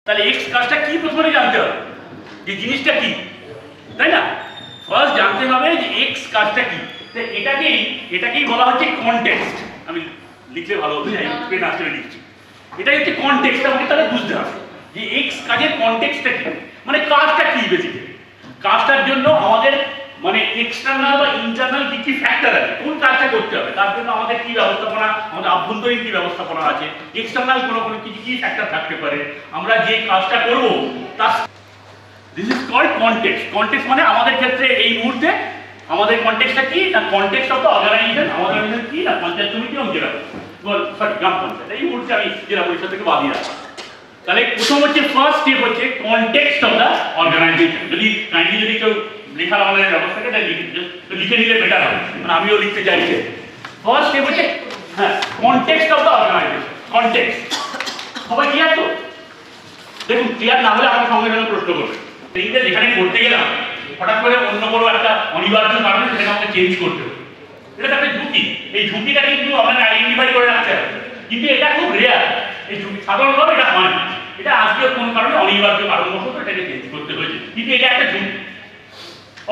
তাহলে এক্স কাজটা কি প্রথমে জানতে হবে, যে জিনিসটা কি, তাই না? ফার্স্ট জানতে হবে যে এক্স কাজটা কি। তো এটাকেই বলা হচ্ছে কনটেক্সট। আমি লিখলে ভালো হতো, যাই পেন আসলে লিখছি। এটাই হচ্ছে কনটেক্সট। আমাকে তাহলে বুঝতে হবে যে এক্স কাজের কনটেক্সটটা কি, মানে কাজটা কি। বেসিক্যালি কাজটার জন্য আমাদের মানে এক্সটার্নাল বা ইন্টারনাল কি কি ফ্যাক্টর আছে, কোন কাজটা করতে হবে, তার জন্য আমাদের কি ব্যবস্থাপনা, আমাদের আভ্যন্তরীণ কি ব্যবস্থাপনা আছে, এক্সটার্নাল কোনো কি ফ্যাক্টর থাকতে পারে, আমরা যে কাজটা করব তার this is called context. Context মানে আমাদের ক্ষেত্রে এই মুহূর্তে আমাদের কনটেক্সটটা কি না, কনটেক্সট অফ দ্য অর্গানাইজেশন। আমাদের অর্গানাইজেশন কি না, পঞ্চায়েত সমিতি এবং জেলা সরি গ্রাম পঞ্চায়েত। এই মুহূর্তে আমি জেলা পরিষদ থেকে বাদ দিয়ে রাখবো। তাহলে প্রথম হচ্ছে ফার্স্ট স্টেপ হচ্ছে কনটেক্সট অফ দ্য অর্গানাইজেশন। যদি কাইন্ডলি যদি কেউ লেখার আমাদের ব্যবস্থাকে লিখে নিলে বেটার হবে, মানে আমিও লিখতে চাইছি। ফার্স্ট স্টেপ হচ্ছে হ্যাঁ context of the organisation. Context সবাই ক্লিয়ার তো? দেখুন ক্লিয়ার না হলে আমার সঙ্গে সঙ্গে প্রশ্ন করবে। এইটা যেখানে করতে গেলাম হঠাৎ করে অন্য কোনো একটা অনিবার্য কারণে সেটাকে আমাকে চেঞ্জ করতে হবে। এটা একটা ঝুঁকি। এই ঝুঁকিটা কিন্তু আমাদের আইডেন্টিফাই করে রাখতে হবে। কিন্তু এটা খুব রেয়ার। এই ঝুঁকি সাধারণভাবে এটা হয় না। এটা আজকে কোনো কারণে অনিবার্য কারণবশত এটাকে চেঞ্জ করতে হয়েছে, কিন্তু এটা একটা ঝুঁকি।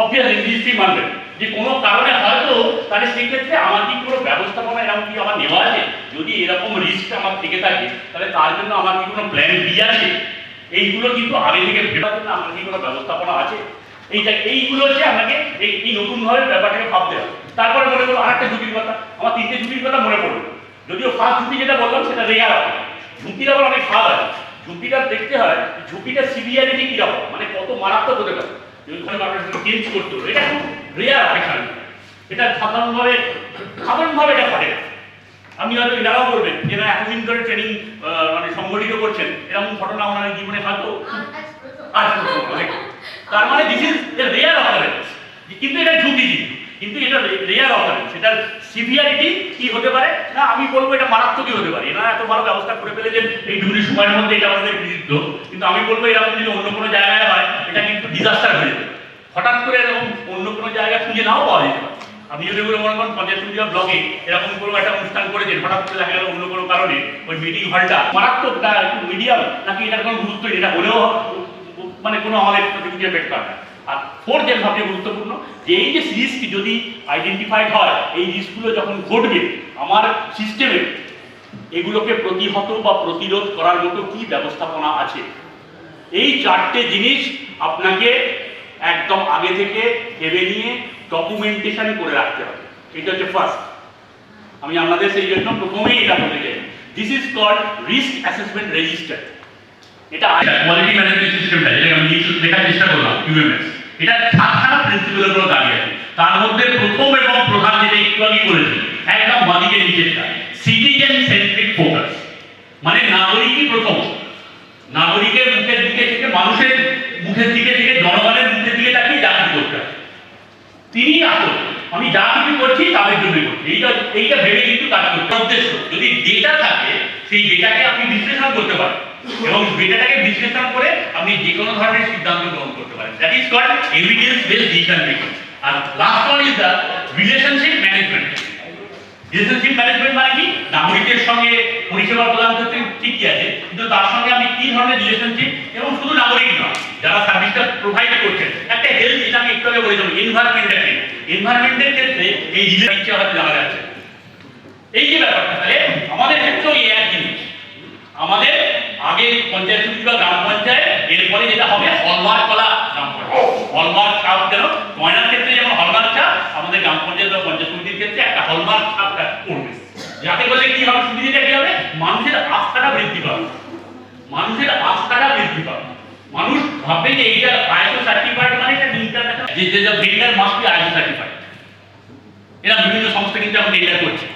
অবভিয়াসলি নিশ্চয়ই মানবেন যে কোনো কারণে হয়তো তাহলে সেই ক্ষেত্রে আমার কি কোনো ব্যবস্থাপনা এরকম কি আমার নেওয়া আছে? যদি এরকম রিস্ক আমার থেকে থাকে তাহলে তার জন্য আমার কি কোনো প্ল্যান বি আছে? এইগুলো কিন্তু আগে থেকে ভেবার জন্য আমার কি কোনো ব্যবস্থাপনা আছে? এইগুলো হচ্ছে আপনাকে এই নতুনভাবে ব্যাপারটাকে ভাবতে হবে। তারপরে মনে করবো আরেকটা ঝুঁকির কথা, আমার তিনটে ঝুঁকির কথা মনে পড়লো। যদিও ফার্স্ট ঝুঁকি যেটা বললাম সেটা রেয়ার হবে। ঝুঁকির আবার অনেক ভাগ আছে। ঝুঁকিটা দেখতে হয় ঝুঁকিটা সিভিয়ারিটি কিরকম, মানে কত মারাত্মক হতে পারে, চেঞ্জ করতে হবে। এটা খুব রেয়ার অপেক্ষা। এটা সাধারণভাবে এটা ঘটে না। আপনি হয়তো এটাও করবেন যারা এতদিন ধরে ট্রেনিং মানে সংগঠিত করছেন, এরকম ঘটনা ওনার জীবনে হয়তো আজ প্রথম। তার মানে দিস ইজ রেয়ার অকারেন্স। কিন্তু এটা ঝুঁকি, কিন্তু এটা রেয়ার অকারেন্স। সেটার সিভিয়ারিটি কি হতে পারে না, আমি বলবো এটা মারাত্মকই হতে পারে। এনারা এত ভালো ব্যবস্থা করে ফেলেছেন এইটুকুনি সময়ের মধ্যে, এটা আমাদের কৃতিত্ব। কিন্তু আমি বলবো এরকম যদি অন্য কোনো জায়গায় হয় এটা কিন্তু ডিজাস্টার হয়ে যাবে। হঠাৎ করে এরকম অন্য কোনো জায়গায় খুঁজে নাও পাওয়া যেতে পারে। আপনি যদি মনে করেন পঞ্চায়েত সমিতি বা ব্লগে এরকম কোনো একটা অনুষ্ঠান করেছেন, হঠাৎ করে দেখা গেল অন্য কোনো কারণে ওই মিটিং হলটা মারাত্মকটা একটু মিডিয়াম নাকি এটার কোনো গুরুত্ব, এটা হলেও মানে কোনো আমাদের প্রতিক্রিয়া পেট কাটে। আর ফোর্থ যে সবচেয়ে গুরুত্বপূর্ণ যে এই যে রিস্ক যদি আইডেন্টিফাইড হয়, এই রিস্কগুলো যখন ঘটবে আমার সিস্টেমে এগুলোকে প্রতিহত বা প্রতিরোধ করার মতো কি ব্যবস্থাপনা আছে। এই চারটে জিনিস আপনাকে একদম আগে থেকে ভেবে নিয়ে ডকুমেন্টেশন করে রাখতে হবে। এটা হচ্ছে ফার্স্ট। আমি আপনাদের সেই জন্য প্রথমেই এটা বলতে চাই, this is called risk assessment register. এটা কোয়ালিটি ম্যানেজমেন্ট সিস্টেমটা যেটা আমি লেখার চেষ্টা করলাম, কিউএমএস, এটা সাতখানা প্রিন্সিপালের উপর দাঁড়িয়ে আছে। তার মধ্যে প্রথম এবং প্রধান যেটা একটু আগে বলেছি, একদম বাদিকে নিচেরটা, সিটিজেন সেন্ট্রিক ফোকাস। মানে নাগরিকই প্রথম। নাগরিকের মুখের দিকে থেকে, মানুষের মুখের দিকে থেকে, জনগণের মুখের দিকে তাকিয়ে যা কিছু করতে হবে। তিনি আসল, আমি যা কিছু করছি তাদের জন্যই করছি। এইটা ভেবে কিন্তু কাজ করতে উদ্দেশ্য। যদি ডেটা থাকে সেই ডেটাকে আপনি বিশ্লেষণ করতে পারেন এবং ডেটাটাকে বিশ্লেষণ করে আপনি যে কোনো ধরনের সিদ্ধান্ত গ্রহণ করতে পারেন। That is called evidence based decision making. আর last one is the relationship management. Relationship management মানে কি, নাগরিকের সঙ্গে পরিষেবা প্রদান করতে ঠিকই আছে, কিন্তু তার সঙ্গে আমি কি ধরনের রিলেশনশিপ, এবং শুধু নাগরিক নয় যারা সার্ভিসটা প্রোভাইড করছেন, একটা হেলথ, যেটা আমি একটু আগে বলেছিলাম, এনভায়রনমেন্টটাকে, এনভায়রনমেন্টের ক্ষেত্রে এই রিলেশনশিপ হয়তো জানা যাচ্ছে। এই যে ব্যাপারটা, তাহলে আমাদের ক্ষেত্রেও এই এক জিনিস। আমাদের আগে পঞ্চায়েত সমিতি বা গ্রাম পঞ্চায়েত, এরপরে যেটা হবে হলমার্ক করা গ্রাম পঞ্চায়েত। হলমার্ক ছাপ যেন গয়নার ক্ষেত্রে যেমন হলমার্ক ছাপ, আমাদের গ্রাম পঞ্চায়েত বা পঞ্চায়েত সমিতির ক্ষেত্রে একটা হলমার্ক ছাপটা করবে। যাতে করে কি হবে, সুবিধাটা কি হবে, মানুষের আস্থাটা বৃদ্ধি পাবে। মানুষের আস্থাটা বৃদ্ধি পাবে। মানুষ ভাববে যে এইটা আইএসও সার্টিফাইড, মানে এটা ইন্টারন্যাশনাল, যে vendor must be ISO certified. এরা বিভিন্ন সংস্থা কিন্তু এখন টেন্ডার করছে।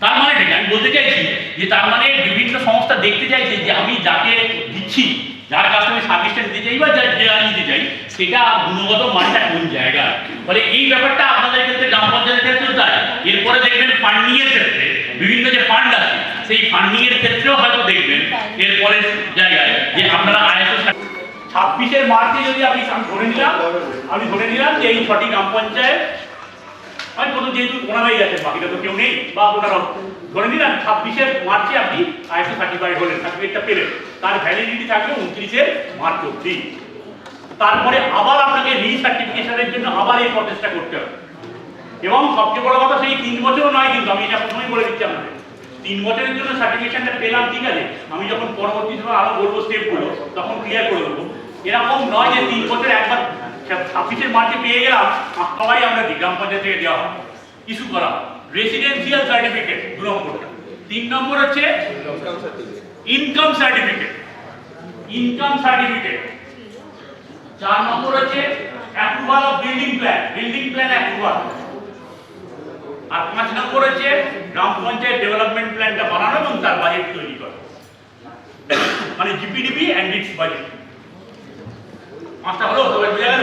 তার মানে ঠিক আমি বলতে চাইছি যে তার মানে বিভিন্ন সংস্থা দেখতে চাইছে যে আমি যাকে দিচ্ছি, যার কাছ থেকে সার্ভিসটা নিতে চাই বা যা নিতে চাই, সেটা গুণগত মানটা কোন জায়গা। ফলে এই ব্যাপারটা আপনাদের ক্ষেত্রে, গ্রাম পঞ্চায়েতের ক্ষেত্রেও তাই। এরপরে দেখবেন ফান্ডিং এর ক্ষেত্রে বিভিন্ন যে ফান্ড আছে, সেই ফান্ডিং এর ক্ষেত্রেও হয়তো দেখবেন এরপরে জায়গায় যে আপনারা আইএসও 26 মার্চে যদি আমি ধরে নিলাম যে এই 6টি গ্রাম পঞ্চায়েত, আমি প্রথম যেহেতু ওনারাই আছেন, বাকিটা তো কেউ নেই, বা ওনারা ধরে নিলাম 26 মার্চে আপনি আইএসও সার্টিফাইড হলেন, সার্টিফিকেটটা পেলেন, তার ভ্যালিডিটি থাকবে 29 মার্চ অবধি। তারপরে আবার আপনাকে রিসার্টিফিকেশনের জন্য আবার এই প্রসেসটা করতে হবে। এবং সবচেয়ে বড় কথা, সেই 3 বছরও নয় কিন্তু, আমি এটা প্রথমেই বলে দিচ্ছি আপনাদের, 3 বছরের জন্য সার্টিফিকেশনটা পেলাম, ঠিক আছে, আমি যখন পরবর্তী সময় আরো বলবো স্টেপগুলো, তখন ক্লিয়ার করে দেবো। এরকম নয় যে 3 বছর একবার 26 মার্চে পেয়ে গেলাম, সবাই আমরা গ্রাম পঞ্চায়েত থেকে দেওয়া হয়, ইস্যু করা রেসিডেন্সিয়াল সার্টিফিকেট 2 নম্বরটা। 3 নম্বর হচ্ছে ইনকাম সার্টিফিকেট, ইনকাম সার্টিফিকেট। 4 নম্বর হচ্ছে approval of building plan approval. আর 5 নম্বর হচ্ছে গ্রাম পঞ্চায়েত ডেভেলপমেন্ট প্ল্যানটা বানানো এবং তার বাজেট তৈরি করা, মানে জিপিডিপি এন্ড ইটস বাজেট। 5টা হলো, তবে বুঝা গেল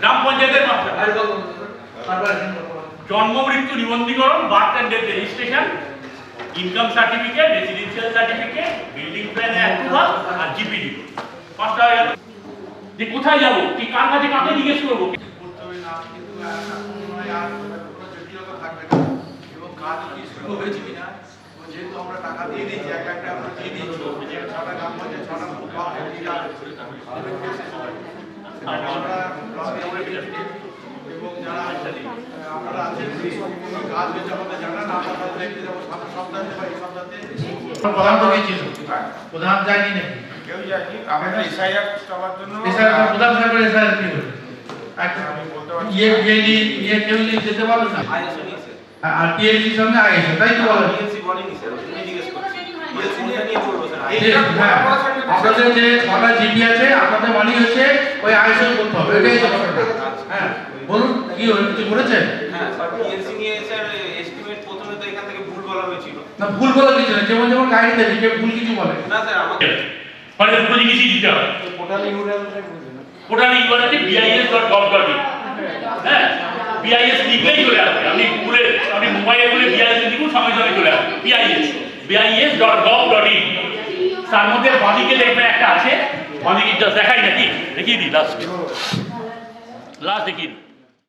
গ্রাম পঞ্চায়েতের 5টা: জন্ম মৃত্যু নিবন্ধীকরণ, birth and death registration, income certificate, residential certificate, building plan approval আর জিপিডি। 5টা হয়ে গেল। যে কোথায় যাব, কি কার কাছে কাকে জিজ্ঞেস করবো, কাজ কি শুরু হয়েছে কিনা, যেহেতু আমরা টাকা দিয়ে দিয়েছি, 1 লাখ টাকা আমরা দিয়ে দিয়েছি, 6টা গ্রাম পঞ্চায়েত 6টা ব্লক এবং যারা আপনারা আছেন কাজ হয়েছে আমাদের জানান, আমরা দেখতে যাবো সামনের সপ্তাহে বা এই সপ্তাহে। প্রধান তো গিয়েছিল, প্রধান যায়নি নাকি? কেউ যায়নি, আমাদের এসআইআর চলার জন্য প্রধান সাহেবের এসআইআর কি হলো? আমি বলতে পারছি কেউ যেতে পারলো না, আর টিএলসির সঙ্গে আইএসও, তাই তো বলেন? আপনাদের যে 6টা জিপি আছে, আপনাদের মানি হচ্ছে ওই আইএসও করতে হবে, এটাই তো কথা। হ্যাঁ বলুন, কি কিছু করেছেন? হ্যাঁ স্যার, টিএলসি নিয়ে স্যার এস্টিমেট প্রথমে তো এখান থেকে ভুল বলা হয়েছিল। না, ভুল বলা কিছু না, যেমন যেমন কাহিনীতে লিখে ভুল কিছু বলে না স্যার, আমাকে মানে দুটো জিনিসই দিতে হবে। পোর্টাল ইউআরএল আছে bis.gov.in, হ্যাঁ, বিআইএস লিখলেই চলে আসবে। আপনি গুগলে, আপনি মোবাইলে বলে বিআইএস লিখুন, সঙ্গে সঙ্গে চলে আসবে bis.gov.in। তার মধ্যে বাঁদিকে দেখবেন একটা আছে, বাঁদিকে দেখাই নাকি, দেখিয়ে দিই লাস্ট দেখিয়ে দিই।